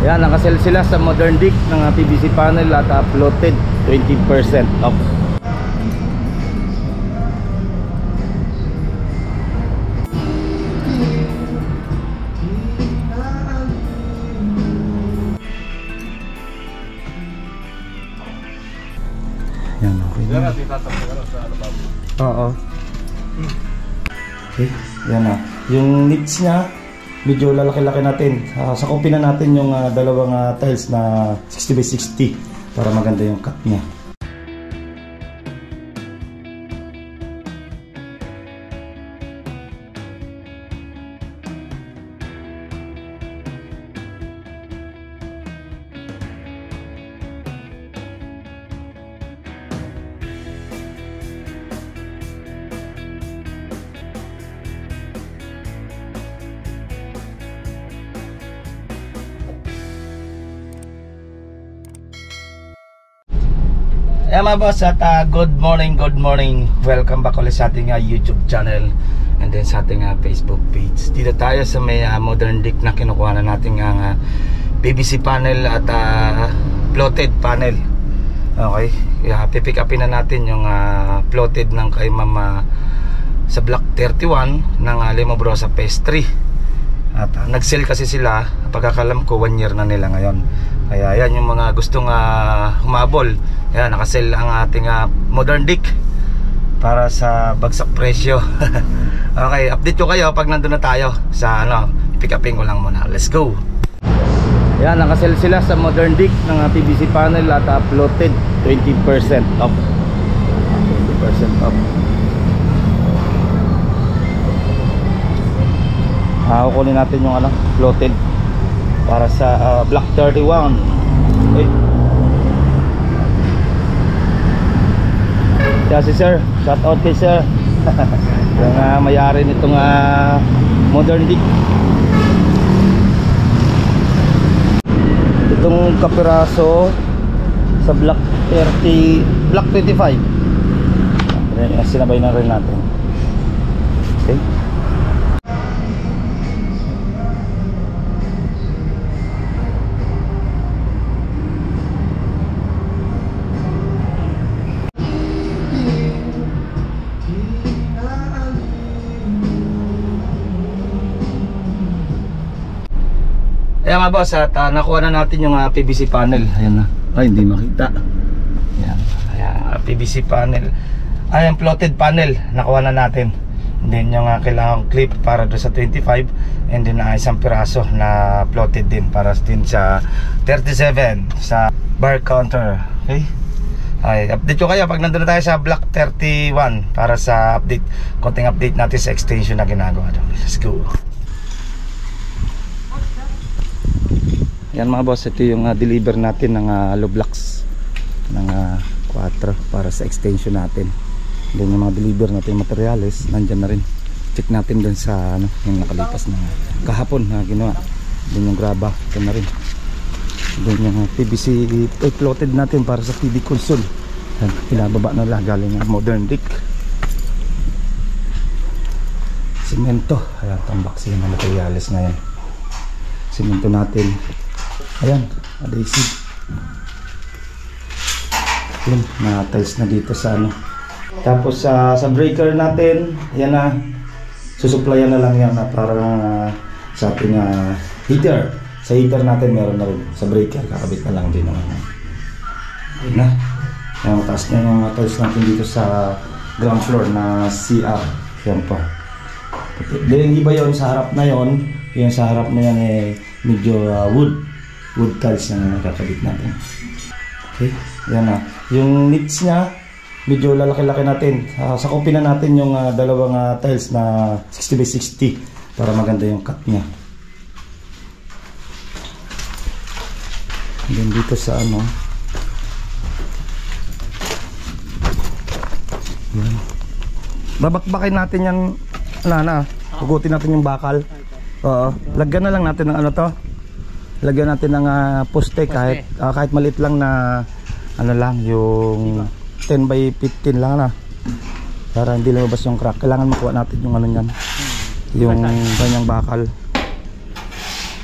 Yan, nakasell sila sa Modern Dick ng PVC panel at uploaded 20% off. Yan, okay na. Oo. Okay, yan na. Yung niche niya, medyo lalaki-laki natin. Sakupin na natin yung dalawang tiles na 60 by 60 para maganda yung cut niya. Ayan mga boss, at good morning. Welcome back ulit sa ating YouTube channel and then sa ating Facebook page. Dito tayo sa may Modern Dick na kinukuha na natin ang PVC panel at floated panel. Okay, pipick upin na natin yung floated ng kay mama sa block 31 ng Limobrosa Phase 3. At nag-sell kasi sila, pagkakalam ko 1 year na nila ngayon. Kaya yan yung mga gustong humabol. Ayan, nakasell ang ating Modern Dick para sa bagsak presyo. Okay, update ko kayo pag nandun na tayo sa pick upin ko lang muna. Let's go. Ayan, nakasell sila sa Modern Dick ng PVC panel at uploaded 20% off. 20% off. Kukunin natin yung floated para sa block 31. Okay. Si sir, shout out kay sir. Yung may-ari nitong Modern Dick. Itong kapiraso sa block 30, block 25. Sinabay na rin natin. Okay. Ayan mga boss, at nakuha na natin yung PVC panel. Ayan na. Ay, hindi makita. Ayan. Ayan, PVC panel. Ayan, floated panel. Nakuha na natin. And then yung kailangang clip para doon sa 25. And then isang piraso na floated din para din sa 37 sa bar counter. Okay. Ay, update ko kayo pag nandun na tayo sa block 31 para sa update, konting update natin sa extension na ginagawa. Let's go. Yan mga boss, ito yung deliver natin ng hollow blocks ng 4 para sa extension natin. Then yung mga deliver natin materials nandyan na rin. Check natin dun sa yung nakalipas na kahapon na ginawa. Then yung graba, ito na rin. Then yung PVC floated natin para sa TV console. Pinababa na lang galing ng Modern Dick. Simento, ayan, tambak sila ng materials na yan. Simento natin. Ayan, adhesive. Yun, na tiles na dito sa Tapos sa breaker natin, ayan na, susuplayan na lang yan para sa ating heater. Sa heater natin meron na rin. Sa breaker, kakabit na lang din naman. Ayan na. Ayan, mataas na yung tiles natin dito sa ground floor na CR. Ayan pa. Then iba yun sa harap na yun. Yung sa harap na yan medyo wood tiles na nakakabit natin. Okay, yan na. Yung niche niya, medyo lalaki-laki natin. Sakupin na natin yung dalawang tiles na 60 by 60 para maganda yung cut niya. And then dito sa yan. Babakbakin natin yan, hugutin natin yung bakal. Oo, lagyan na lang natin ng lagyan natin ng poste kahit maliit lang na lang yung 10 by 15 lang para hindi lumabas yung crack. Kailangan makuha natin yung niyan, yung kanyang bakal.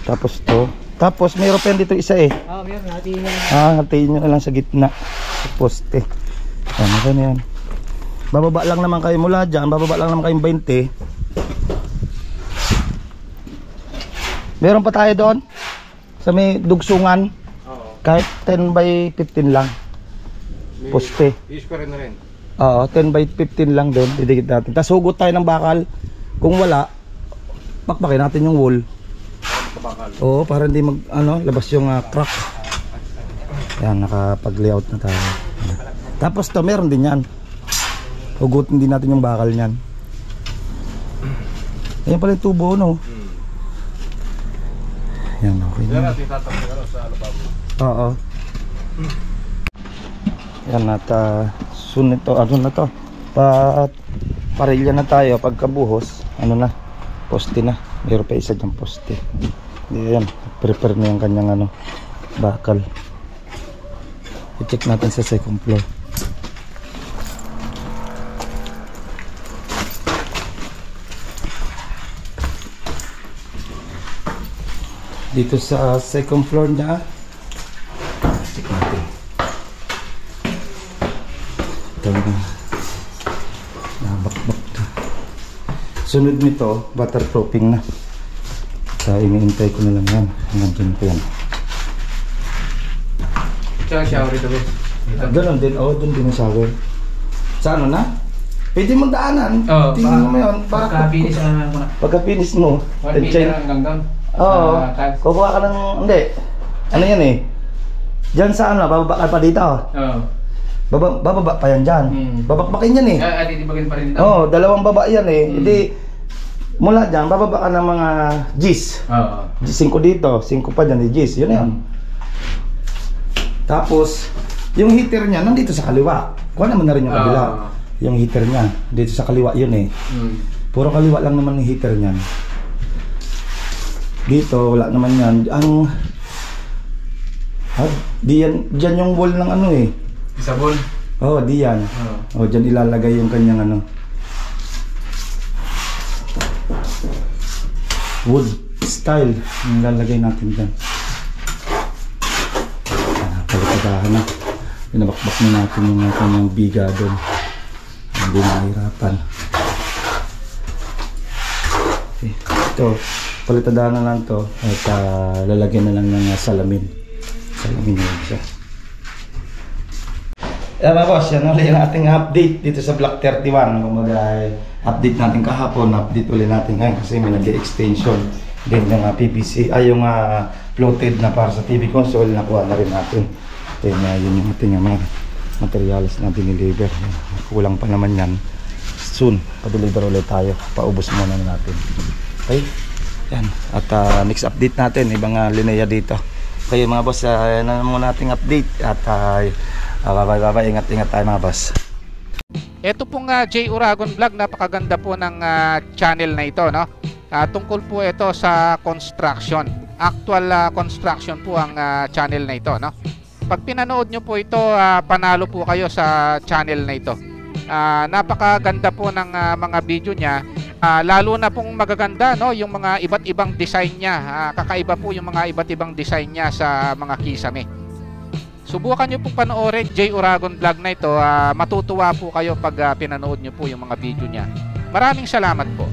Tapos to Tapos mayroon pa yan dito isa eh. Meron natin yan. Hatiin nyo na lang sa gitna. Sa poste. Yan, okay na yan. Bababa lang naman kayo mula dyan. Bababa lang naman kayong 20. Meron pa tayo doon. Sa may dugsungan. Kahit 10 by 15 lang. Poste. I-square na rin. Oo, 10 by 15 lang doon. Didikit natin. Tapos hugot tayo ng bakal. Kung wala, pakpakin natin yung wall. Oo, para hindi labas yung crack. Yan, nakapag-layout na tayo. Tapos to, meron din yan. Hugutin din natin yung bakal niyan. Ayan pala yung tubo, no? Yan, okay na. Yan natin tatapos sa lababo. Oo. Yan, at sunod to, ano na to? Parilya na tayo. Pagkabuhos, ano na? Poste na. Mayroon pa isa dyan poste. Yan, prepare na yung kanyang bakal. I-check natin sa second floor. Dito sa second floor niya, check natin. Ito na, nabakbak na. Sunod nito, waterproofing na. Kaya iniintay ko na lang yan. Hanggang dyan po yan. Tsaka shower ito ba? Ganon din, doon din ang shower. Sa ano na? Pwede mong daanan. Tingnan mo yun. Pagka-finish na naman. Pagka-finish mo. 1 meter hanggang down. Oo. Kukuha ka ng, hindi. Ano yan eh? Diyan sa bababa ka pa dito. Oo. Bababa pa yan dyan. Babakbakin yan eh. Titibagin pa rin dito. Oo, dalawang baba yan eh. Hindi, mula dyan, bababa ka ng mga G's. Oo. 5 dito, 5 pa dyan, G's. Yun yan. Tapos, yung heater niya, nandito sa kaliwa. Kuha naman na rin yung kabila. Yung heater niya, dito sa kaliwa yun eh. Puro kaliwa lang naman yung heater niyan. Dito, wala naman yan. Diyan yung wall ng eh. Isabon? Oo, diyan. Diyan ilalagay yung kanyang wood style. Yung ilalagay natin dyan. Palikadahan na. Pinabakbak na natin yung kanyang biga doon. Hindi mahirapan. Okay. Ito, palitadahan na lang to at lalagyan na lang ng salamin. Salamin na lang siya. Mga boss, yan ulit yung ating update dito sa Block 31. Kumaga, update natin kahapon, update ulit natin ngayon kasi may nag-extension. Then yung PVC, yung floated na para sa TV console, nakuha na rin natin. Then yun yung ating mga materials na diniliver. Kulang pa naman yan. Soon, pa-deliver ulit tayo. Paubos muna natin. Okay? Yan. At next update natin, ibang lineya dito. Okay mga boss, yan na muna nating update. At bye-bye. Ingat-ingat tayo mga boss. Ito pong J. Uragon Vlog, napakaganda po ng channel na ito, no? Tungkol po ito sa construction. Actual construction po ang channel na ito, no? Pag pinanood nyo po ito, panalo po kayo sa channel na ito. Napakaganda po ng mga video niya. Lalo na pong magaganda, no, yung mga iba't ibang design niya. Kakaiba po yung mga iba't ibang design niya sa mga kisame. Subukan nyo pong panoorin J. Uragon Vlog na ito. Matutuwa po kayo pag pinanood nyo po yung mga video niya. Maraming salamat po.